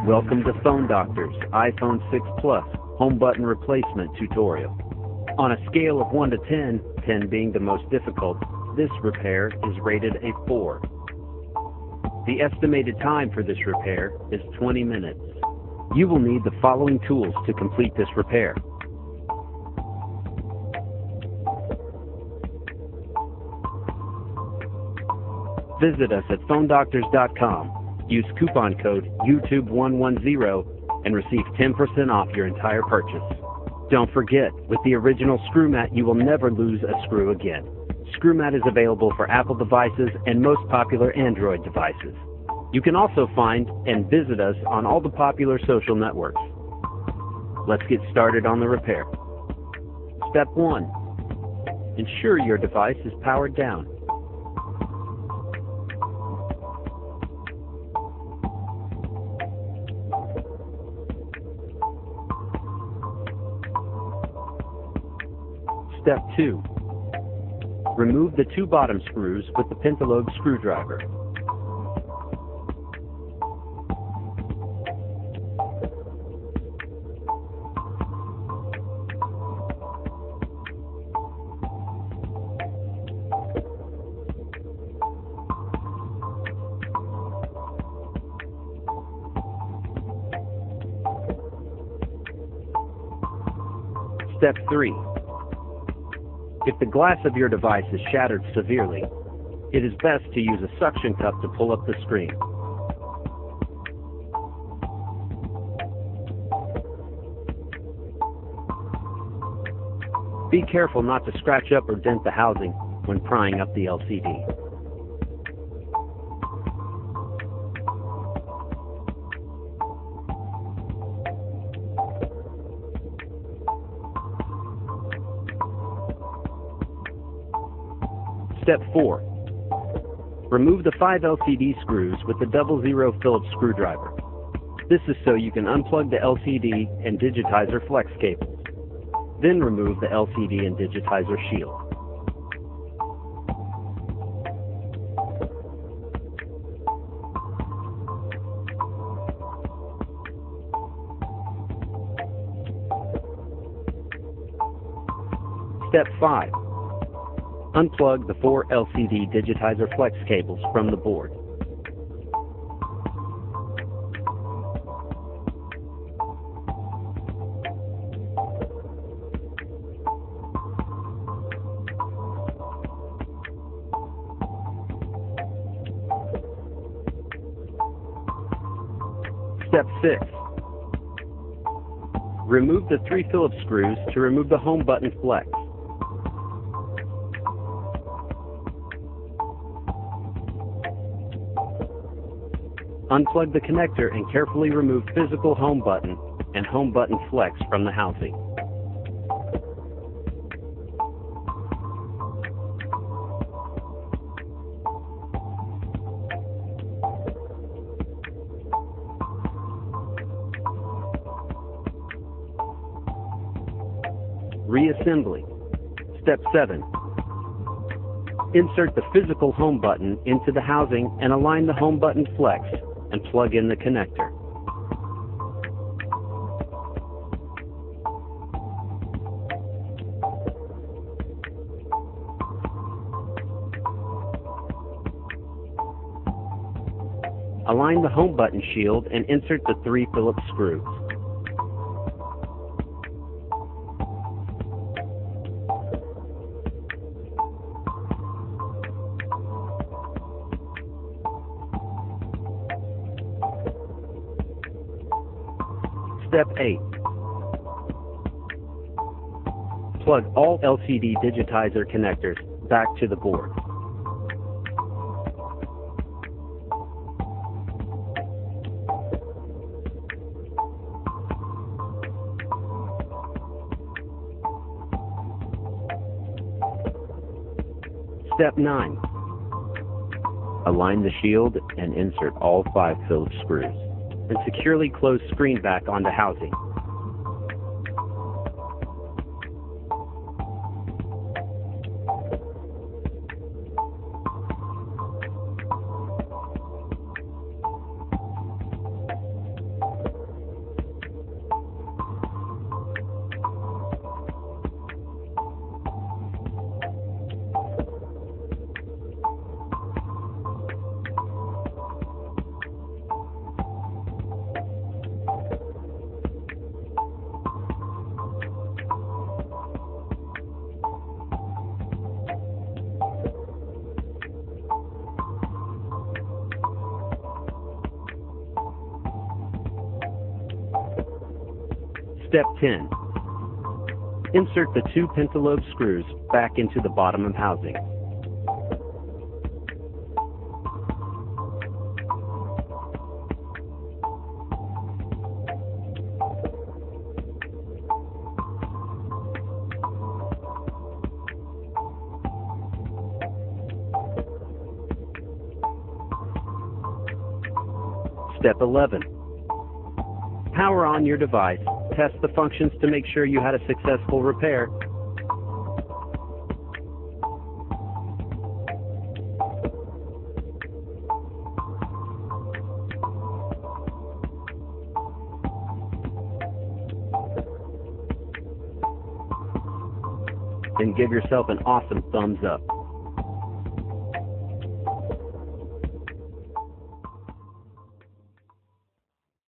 Welcome to Phone Doctor's iPhone 6 Plus home button replacement tutorial. On a scale of 1 to 10, 10 being the most difficult, this repair is rated a 4. The estimated time for this repair is 20 minutes. You will need the following tools to complete this repair. Visit us at phonedoctors.com. Use coupon code YouTube110 and receive 10% off your entire purchase. Don't forget, with the original screw mat, you will never lose a screw again. Screw mat is available for Apple devices and most popular Android devices. You can also find and visit us on all the popular social networks. Let's get started on the repair. Step 1. Ensure your device is powered down. Step 2. Remove the 2 bottom screws with the pentalobe screwdriver. Step 3. If the glass of your device is shattered severely, it is best to use a suction cup to pull up the screen. Be careful not to scratch up or dent the housing when prying up the LCD. Step 4. Remove the 5 LCD screws with the 00 Phillips screwdriver. This is so you can unplug the LCD and digitizer flex cables. Then remove the LCD and digitizer shield. Step 5. Unplug the 4 LCD digitizer flex cables from the board. Step 6. Remove the 3 Phillips screws to remove the home button flex. Unplug the connector and carefully remove physical home button and home button flex from the housing. Reassembly. Step 7. Insert the physical home button into the housing and align the home button flex and plug in the connector. Align the home button shield and insert the 3 Phillips screws. Step 8. Plug all LCD digitizer connectors back to the board. Step 9. Align the shield and insert all 5 Phillips screws, and securely close screen back onto housing. Step 10. Insert the 2 pentalobe screws back into the bottom housing. Step 11. Power on your device. Test the functions to make sure you had a successful repair. Then give yourself an awesome thumbs up.